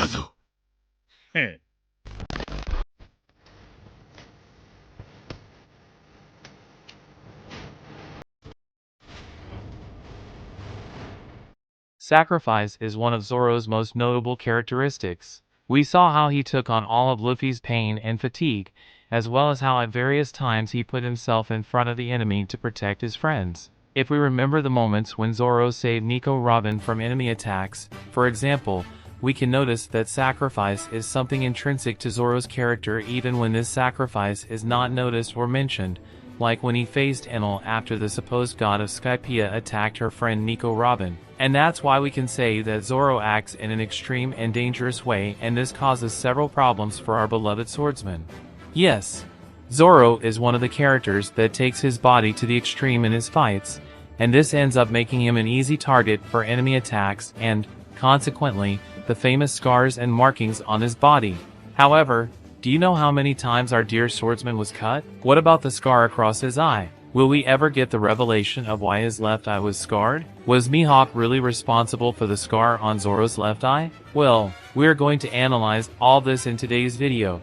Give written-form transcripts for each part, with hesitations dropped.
だぞ。へ Sacrifice is one of Zoro's most notable characteristics. We saw how he took on all of Luffy's pain and fatigue, as well as how at various times he put himself in front of the enemy to protect his friends. If we remember the moments when Zoro saved Nico Robin from enemy attacks, for example, we can notice that sacrifice is something intrinsic to Zoro's character even when this sacrifice is not noticed or mentioned, like when he faced Enel after the supposed god of Skypiea attacked her friend Nico Robin. And that's why we can say that Zoro acts in an extreme and dangerous way, and this causes several problems for our beloved swordsman. Yes, Zoro is one of the characters that takes his body to the extreme in his fights, and this ends up making him an easy target for enemy attacks and, consequently, the famous scars and markings on his body. However, do you know how many times our dear swordsman was cut? What about the scar across his eye? Will we ever get the revelation of why his left eye was scarred? Was Mihawk really responsible for the scar on Zoro's left eye? Well, we're going to analyze all this in today's video.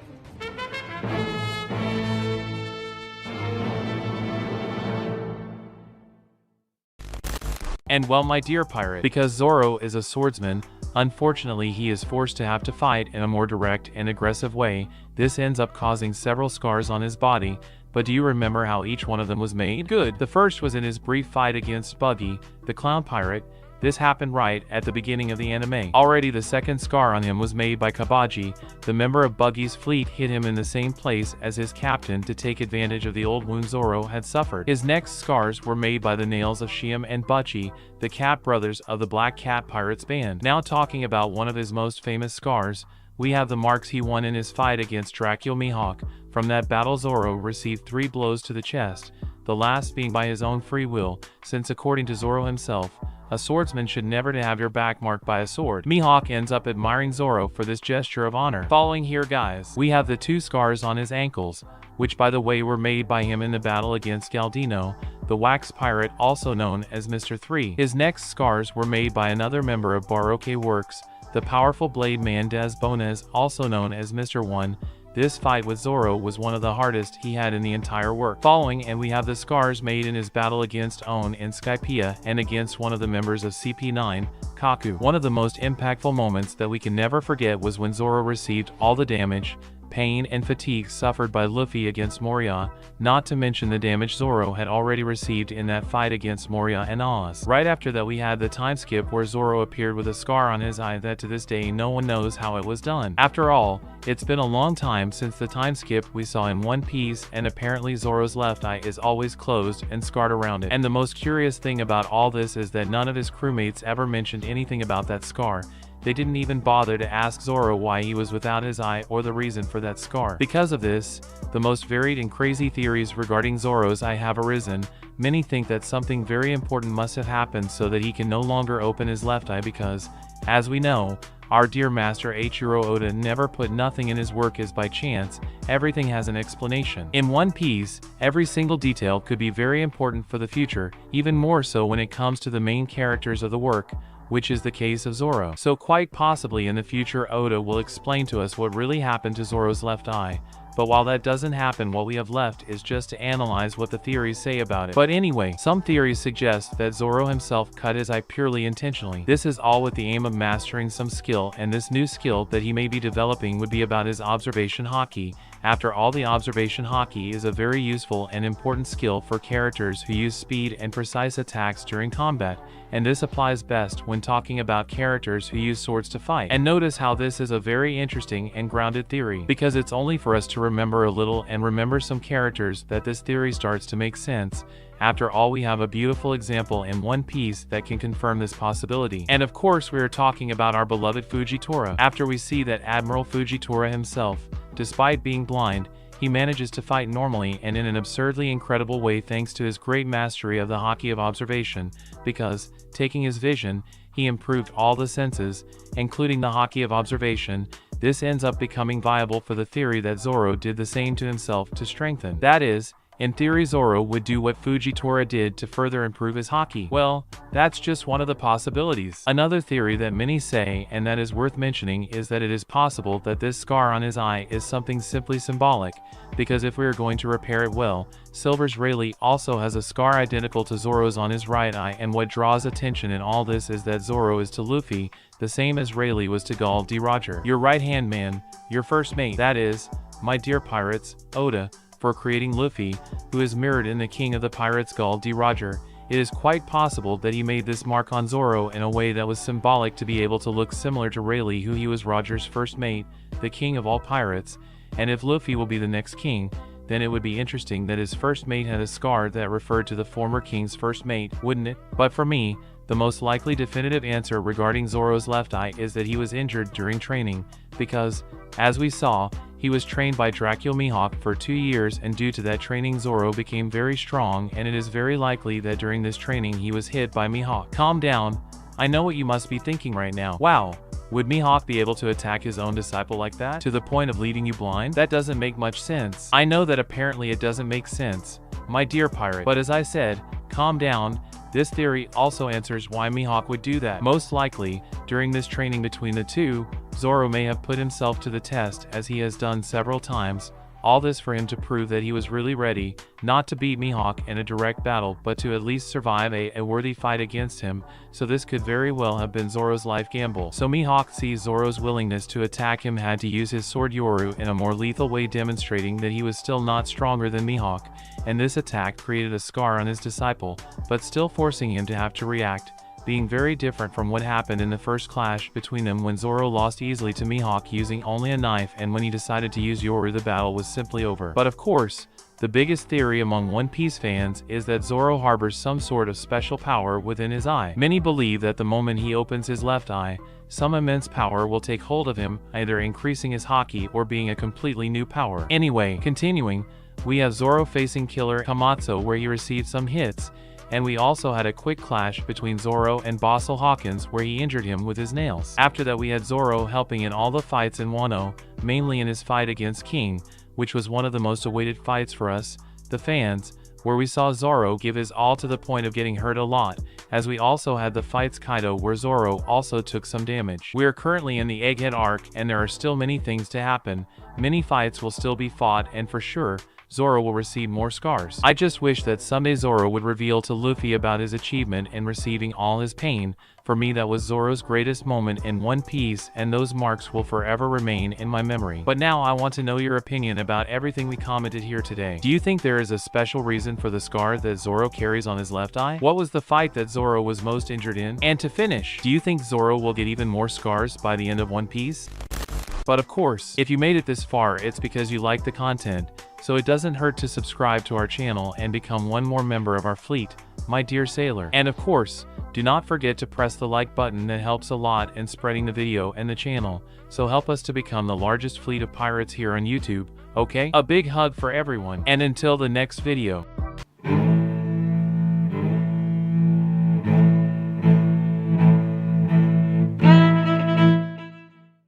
And well, my dear pirate, because Zoro is a swordsman, unfortunately he is forced to have to fight in a more direct and aggressive way. This ends up causing several scars on his body, but do you remember how each one of them was made? Good. The first was in his brief fight against Buggy, the clown pirate. This happened right at the beginning of the anime. Already the second scar on him was made by Kabaji. The member of Buggy's fleet hit him in the same place as his captain to take advantage of the old wound Zoro had suffered. His next scars were made by the nails of Shiam and Butchie, the Cat brothers of the Black Cat Pirates band. Now talking about one of his most famous scars, we have the marks he won in his fight against Dracula Mihawk. From that battle Zoro received 3 blows to the chest, the last being by his own free will, since according to Zoro himself, a swordsman should never to have your back marked by a sword. Mihawk ends up admiring Zoro for this gesture of honor. Following here guys, we have the 2 scars on his ankles, which by the way were made by him in the battle against Galdino, the wax pirate also known as Mr. 3. His next scars were made by another member of Baroque Works, the powerful blade man Des Bones, also known as Mr. 1. This fight with Zoro was one of the hardest he had in the entire work. Following, and we have the scars made in his battle against Own and Skypiea and against one of the members of CP9, Kaku. One of the most impactful moments that we can never forget was when Zoro received all the damage, pain and fatigue suffered by Luffy against Moria, not to mention the damage Zoro had already received in that fight against Moria and Oz. Right after that we had the time skip where Zoro appeared with a scar on his eye that to this day no one knows how it was done. After all, it's been a long time since the time skip we saw in One Piece, and apparently Zoro's left eye is always closed and scarred around it. And the most curious thing about all this is that none of his crewmates ever mentioned anything about that scar. They didn't even bother to ask Zoro why he was without his eye or the reason for that scar. Because of this, the most varied and crazy theories regarding Zoro's eye have arisen. Many think that something very important must have happened so that he can no longer open his left eye because, as we know, our dear master Eiichiro Oda never put nothing in his work as by chance. Everything has an explanation. In One Piece, every single detail could be very important for the future, even more so when it comes to the main characters of the work, which is the case of Zoro. So quite possibly in the future Oda will explain to us what really happened to Zoro's left eye. But while that doesn't happen, what we have left is just to analyze what the theories say about it. But anyway, some theories suggest that Zoro himself cut his eye purely intentionally. This is all with the aim of mastering some skill, and this new skill that he may be developing would be about his observation haki. After all, the observation haki is a very useful and important skill for characters who use speed and precise attacks during combat, and this applies best when talking about characters who use swords to fight. And notice how this is a very interesting and grounded theory, because it's only for us to remember a little and remember some characters that this theory starts to make sense. After all, we have a beautiful example in One Piece that can confirm this possibility. And of course, we are talking about our beloved Fujitora. After we see that Admiral Fujitora himself, despite being blind, he manages to fight normally and in an absurdly incredible way thanks to his great mastery of the haki of observation, because, taking his vision, he improved all the senses, including the haki of observation. This ends up becoming viable for the theory that Zoro did the same to himself to strengthen. That is, In theory, Zoro would do what Fujitora did to further improve his haki. Well, that's just one of the possibilities. Another theory that many say, and that is worth mentioning, is that it is possible that this scar on his eye is something simply symbolic, because if we are going to repair it well, Silver's Rayleigh also has a scar identical to Zoro's on his right eye, and what draws attention in all this is that Zoro is to Luffy the same as Rayleigh was to Gall D. Roger. Your right-hand man, your first mate, that is, my dear pirates, Oda, for creating Luffy, who is mirrored in the king of the pirates Gall D. Roger. It is quite possible that he made this mark on Zoro in a way that was symbolic to be able to look similar to Rayleigh, who he was Roger's first mate, the king of all pirates, and if Luffy will be the next king, then it would be interesting that his first mate had a scar that referred to the former king's first mate, wouldn't it? But for me, the most likely definitive answer regarding Zoro's left eye is that he was injured during training, because, as we saw, he was trained by Dracula Mihawk for 2 years, and due to that training Zoro became very strong, and it is very likely that during this training he was hit by Mihawk. Calm down, I know what you must be thinking right now. Wow, would Mihawk be able to attack his own disciple like that? To the point of leading you blind? That doesn't make much sense. I know that apparently it doesn't make sense, my dear pirate, but as I said, calm down. This theory also answers why Mihawk would do that. Most likely, during this training between the two, Zoro may have put himself to the test, as he has done several times, all this for him to prove that he was really ready, not to beat Mihawk in a direct battle, but to at least survive a worthy fight against him, so this could very well have been Zoro's life gamble. So Mihawk sees Zoro's willingness to attack him had to use his sword Yoru in a more lethal way, demonstrating that he was still not stronger than Mihawk, and this attack created a scar on his disciple, but still forcing him to have to react, being very different from what happened in the first clash between them when Zoro lost easily to Mihawk using only a knife, and when he decided to use Yoru the battle was simply over. But of course, the biggest theory among One Piece fans is that Zoro harbors some sort of special power within his eye. Many believe that the moment he opens his left eye, some immense power will take hold of him, either increasing his haki or being a completely new power. Anyway, continuing, we have Zoro facing Killer Hamato where he received some hits, and we also had a quick clash between Zoro and Bossel Hawkins where he injured him with his nails. After that we had Zoro helping in all the fights in Wano, mainly in his fight against King, which was one of the most awaited fights for us, the fans, where we saw Zoro give his all to the point of getting hurt a lot, as we also had the fights Kaido where Zoro also took some damage. We are currently in the Egghead arc, and there are still many things to happen, many fights will still be fought, and for sure, Zoro will receive more scars. I just wish that someday Zoro would reveal to Luffy about his achievement in receiving all his pain. For me, that was Zoro's greatest moment in One Piece, and those marks will forever remain in my memory. But now I want to know your opinion about everything we commented here today. Do you think there is a special reason for the scar that Zoro carries on his left eye? What was the fight that Zoro was most injured in? And to finish, do you think Zoro will get even more scars by the end of One Piece? But of course, if you made it this far, it's because you like the content, so it doesn't hurt to subscribe to our channel and become one more member of our fleet, my dear sailor. And of course, do not forget to press the like button, that helps a lot in spreading the video and the channel, so help us to become the largest fleet of pirates here on YouTube, okay? A big hug for everyone, and until the next video.